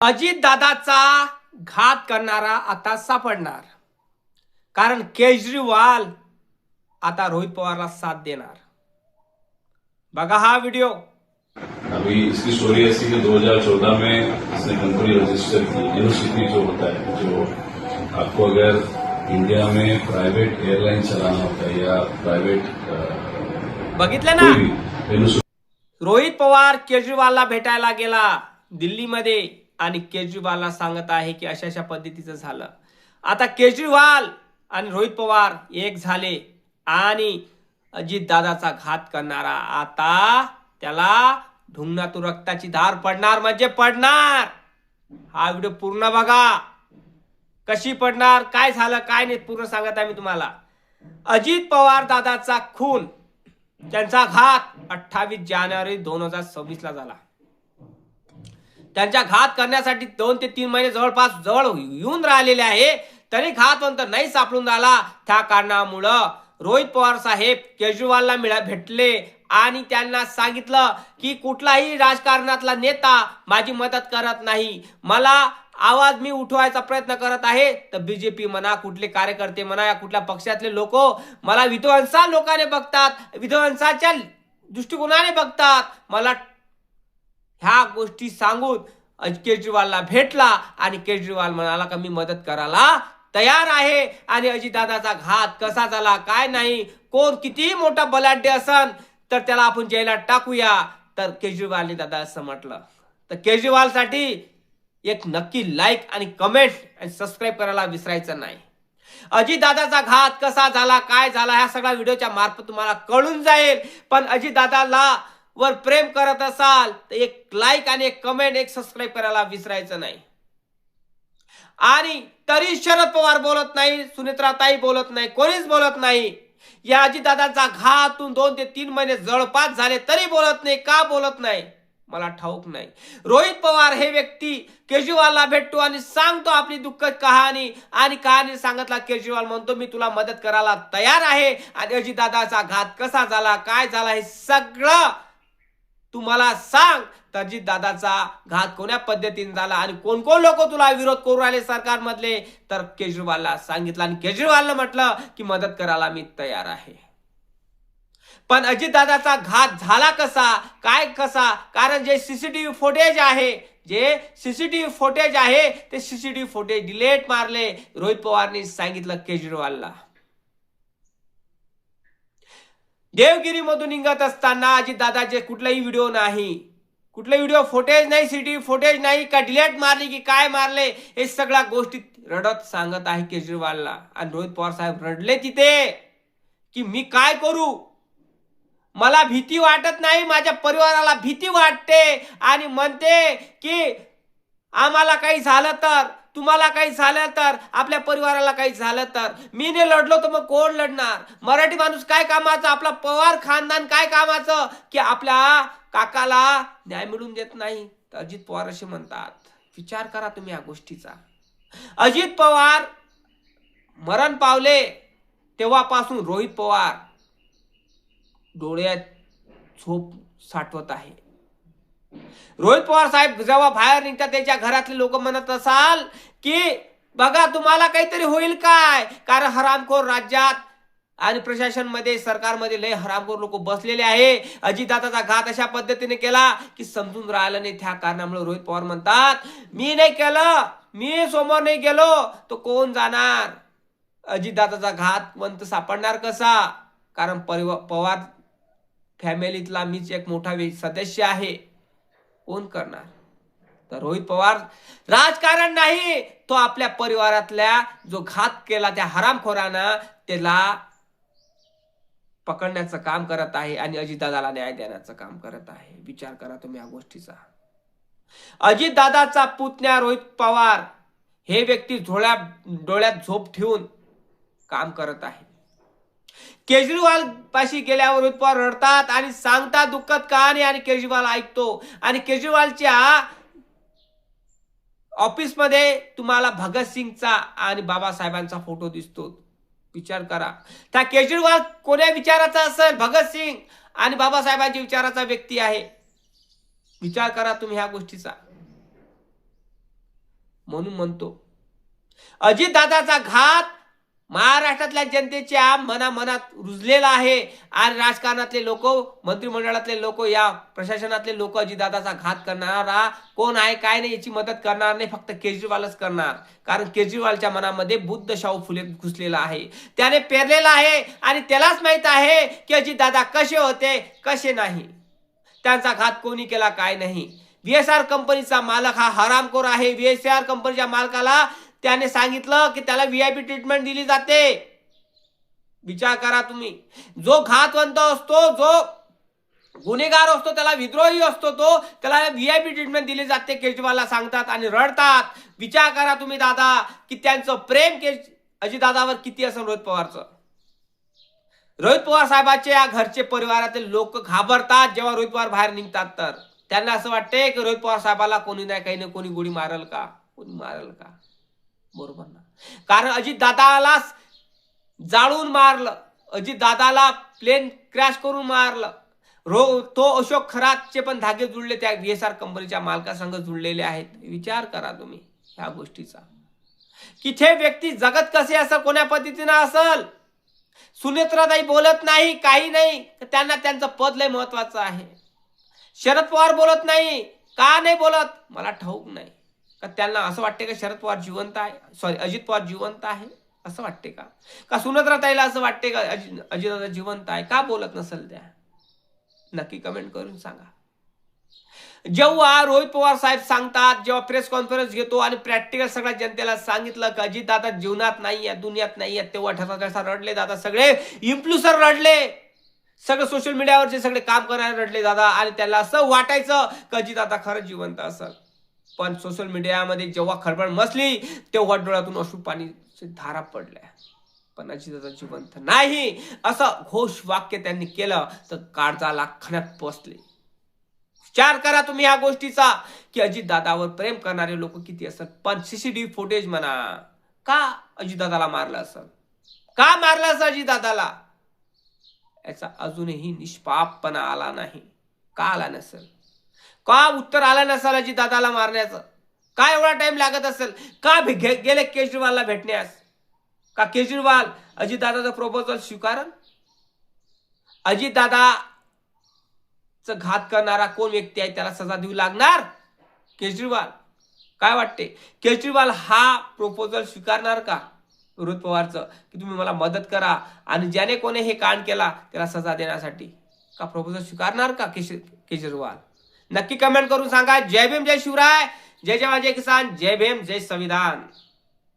अजित दादाचा घात करणारा आता सापडणार. कारण केजरीवाल आता रोहित पवारला साथ देणार. बघा हा व्हिडिओ. अभी इसकी स्टोरी ऐसी कि 2014 में इसने कंपनी रजिस्टर की. यूनिवर्सिटी जो होता है, जो आपको अगर इंडिया में प्राइवेट एयरलाइन चलाना होता है या प्राइवेट बघितलं ना, यूनिवर्सिटी. रोहित पवार केजरीवालला भेटायला गेला दिल्लीमध्ये आणि केजरीवालला सांगत आहे की अशा अशा पद्धतीचं झालं. आता केजरीवाल आणि रोहित पवार एक झाले आणि अजित दादाचा घात करणारा आता त्याला ढुंगणातून रक्ताची धार पडणार म्हणजे पडणार. हा व्हिडिओ पूर्ण बघा. कशी पडणार, काय झालं, काय नाही पूर्ण सांगत आहे मी तुम्हाला. अजित पवार दादाचा खून, त्यांचा घात 28 जानेवारी 2026 ला झाला. त्यांचा घात करण्यासाठी 2 ते 3 महिने जवळपास येऊन राहिलेले आहे, तरी घातवंत नाही सापडून आला. त्या कारणामुळं रोहित पवार साहेब केजरीवालला भेटले आणि त्यांना सांगितलं की कुठलाही राजकारणातला नेता माझी मदत करत नाही. मला आवाज मी उठवायचा प्रयत्न करत आहे तर बीजेपी म्हणा, कुठले कार्यकर्ते म्हणा, या कुठल्या पक्षातले लोक मला विध्वंसा लोकांनी बघतात, विध्वंसाच्या दृष्टिकोनाने बघतात. मला ह्या गोष्टी सांगून केजरीवालला भेटला आणि केजरीवाल म्हणाला का मी मदत करायला तयार आहे. आणि अजितदादाचा घात कसा झाला, काय नाही, कोण किती मोठा बलाढ्य असन तर त्याला आपण जेलात टाकूया. तर केजरीवालने दादा असं म्हटलं. तर केजरीवालसाठी एक नक्की लाईक आणि कमेंट आणि सबस्क्राईब करायला विसरायचं नाही. अजितदादाचा घात कसा झाला, काय झाला, ह्या सगळ्या व्हिडिओच्या मार्फत तुम्हाला कळून जाईल. पण अजितदादाला वर प्रेम करत असाल तर एक लाईक आणि एक कमेंट, एक सबस्क्राईब करायला विसरायचं नाही. आणि तरी शरद पवार बोलत नाही, सुनेत्राताई बोलत नाही, कोणीच बोलत नाही. या अजितदादाचा घातून 2 ते 3 महिने जवळपास झाले तरी बोलत नाही. का बोलत नाही मला ठाऊक नाही. रोहित पवार हे व्यक्ती केजरीवालला भेटतो आणि सांगतो आपली दुःखद कहाणी, आणि कहाणी सांगितला केजरीवाल म्हणतो मी तुला मदत करायला तयार आहे. आणि अजितदादाचा घात कसा झाला, काय झाला, हे सगळं तुम्हाला सांग. तर अजितदादाचा घात कोण्या पद्धतीने झाला आणि कोण कोण लोक तुला विरोध करू राहिले सरकारमधले, तर केजरीवालला सांगितलं आणि केजरीवालनं म्हटलं की मदत करायला मी तयार आहे. पण अजितदादाचा घात झाला कसा, काय कसा, कारण जे सीसीटीव्ही फुटेज आहे, ते सीसीटीव्ही फुटेज डिलीट मारले. रोहित पवारने सांगितलं केजरीवालला. देवगिरी मधून निघत असताना अजितदादाचे कुठलाही व्हिडिओ नाही, कुठले व्हिडिओ फुटेज नाही, सीसीटीव्ही फुटेज नाही, का डिलीट मारली की काय मारले, हे सगळ्या गोष्टी रडत सांगत आहे केजरीवालला. आणि रोहित पवार साहेब रडले तिथे की मी काय करू, मला भीती वाटत नाही, माझ्या परिवाराला भीती वाटते. आणि म्हणते की आम्हाला काही झालं तर, तुम्हाला काही झालं तर, आपल्या परिवाराला काही झालं तर, मी ने लढलो तर मग कोण लढणार. मराठी माणूस काय कामाचं, आपला पवार खानदान काय कामाचं की आपल्या काकाला न्याय मिळून देत नाही. तर अजित पवार असे म्हणतात. विचार करा तुम्ही या गोष्टीचा. अजित पवार मरण पावले तेव्हापासून रोहित पवार डोळ्यात झोप साठवत आहे. रोहित पवार साहेब जेव्हा बाहेर निघतात त्याच्या घरातले लोक म्हणत असाल की बघा तुम्हाला काहीतरी होईल काय, कारण हरामखोर राज्यात आणि प्रशासन मध्ये, सरकारमध्ये लय हरामखोर लोक बसलेले आहे. अजितदादाचा घात अशा पद्धतीने केला की समजून राहिलं नाही. त्या कारणामुळे रोहित पवार म्हणतात मी नाही केलं, मी समोर नाही गेलो तो कोण जाणार. अजितदादाचा घातवंत सापडणार कसा, कारण पवार फॅमिलीतला मीच एक मोठा सदस्य आहे, कोण करणार. तर रोहित पवार राजकारण नाही, तो आपल्या परिवारातल्या जो घात केला त्या हरामखोरानं त्याला पकडण्याचं काम करत आहे आणि अजितदादाला न्याय देण्याचं काम करत आहे. विचार करा तुम्ही या गोष्टीचा. अजितदादाचा पुतण्या रोहित पवार हे व्यक्ती डोळ्यात झोप ठेवून काम करत आहे. केजरीवाल पाशी गेल्यावर रोहित पवार रडतात आणि सांगतात दुःखद कहाणी, आणि केजरीवाल ऐकतो. आणि केजरीवालच्या ऑफिस मध्ये तुम्हाला भगतसिंगचा आणि बाबासाहेबांचा फोटो दिसतो. विचार करा त्या केजरीवाल कोण्या विचाराचा असेल, भगतसिंग आणि बाबासाहेबांच्या विचाराचा व्यक्ती आहे. विचार करा तुम्ही ह्या गोष्टीचा. म्हणून म्हणतो अजितदादाचा घात महाराष्ट्रातल्या जनतेच्या मनामनात रुजलेला आहे आणि राजकारणातले लोक, मंत्रिमंडळातले लोक, या प्रशासनातले लोक अजितदादाचा घात करणारा कोण आहे काय नाही याची मदत करणार नाही, फक्त केजरीवालच करणार. कारण केजरीवालच्या मनामध्ये बुद्ध शाहू फुले घुसलेला आहे, त्याने पेरलेला आहे आणि त्यालाच माहित आहे की अजितदादा कसे होते कसे नाही, त्यांचा घात कोणी केला काय नाही. VSR कंपनीचा मालक हा हरामखोर आहे. VSR कंपनीच्या मालकाला त्याने सांगितलं की त्याला VIP ट्रीटमेंट दिली जाते. विचार करा तुम्ही, जो घातवंत असतो, जो गुन्हेगार असतो, त्याला विद्रोही असतो, तो त्याला VIP ट्रीटमेंट दिली जाते. केजरीवालला सांगतात आणि रडतात. विचार करा तुम्ही दादा की त्यांचं प्रेम अजितदादावर किती असेल रोहित पवारचं. रोहित पवार साहेबांच्या घरचे परिवारातील लोक घाबरतात जेव्हा रोहित पवार बाहेर निघतात. तर त्यांना असं वाटते की रोहित पवार साहेबाला कोणी नाही काही नाही कोणी गोळी मारल का, कोणी मारल का. बरोबर ना, कारण अजितदादाला जाळून मारलं, अजितदादाला प्लेन क्रॅश करून मारलं. तो अशोक खरातचे पण धागे जुळले त्या VSR कंपनीच्या मालकासंग जुळलेले आहेत. विचार करा तुम्ही ह्या गोष्टीचा की ते व्यक्ती जगत कसे असेल, कोण्या पद्धतीने असेल. सुनेत्राताई बोलत नाही काही नाही, त्यांना त्यांचं पद लय महत्वाचं आहे. शरद पवार बोलत नाही, का नाही बोलत मला ठाऊक नाही. का त्यांना असं वाटते का शरद पवार जिवंत आहे, सॉरी अजित पवार जिवंत आहे असं वाटते का, का सुनेत्राताईला असं वाटते का अजितदादा जिवंत आहे, का बोलत नसेल त्या, नक्की कमेंट करून सांगा. जेव्हा रोहित पवार साहेब सांगतात, जेव्हा प्रेस कॉन्फरन्स घेतो आणि प्रॅक्टिकल सगळ्या जनतेला सांगितलं की अजितदादा जीवनात नाहीये, दुनियात नाहीये, तेव्हा ठसा रडले दादा. सगळे इन्फ्लुएन्सर रडले, सगळे सोशल मीडियावरचे सगळे काम करणारे रडले दादा. आणि त्याला असं वाटायचं की अजितदादा खरंच जिवंत असेल. पण सोशल मीडियामध्ये जेव्हा खळबळ मचली तेव्हा डोळ्यातून अश्रू पाणी धारा पडल्या. पण अजितदादा जिवंत नाही असं घोष वाक्य त्यांनी केलं तर काळजाला खणक पोचले. विचार करा तुम्ही ह्या गोष्टीचा की अजितदादावर प्रेम करणारे लोक किती असतात. पण CCTV फुटेज म्हणा, का अजितदादाला मारलं असेल, का मारलं असेल अजितदादाला, याचा अजूनही निष्पापपणा आला नाही. का आला नसेल, का उत्तर आलं नसेल अजितदादाला मारण्याचं, का एवढा टाइम लागत असेल, का गेले केजरीवालला भेटण्यास, का केजरीवाल अजितदादाचं प्रपोजल स्वीकारन. अजितदादाचं घात करणारा कोण व्यक्ती आहे त्याला सजा देऊ लागणार केजरीवाल. काय वाटते, केजरीवाल हा प्रपोजल स्वीकारणार का रोहित पवारचं की तुम्ही मला मदत करा आणि ज्याने कोणी हे कांड केला त्याला सजा देण्यासाठी, का प्रपोजल स्वीकारणार का केजरीवाल. नक्की कमेंट करून सांगा. जय भीम, जय शिवराय, जय जवान, जय किसान, जय भीम, जय संविधान.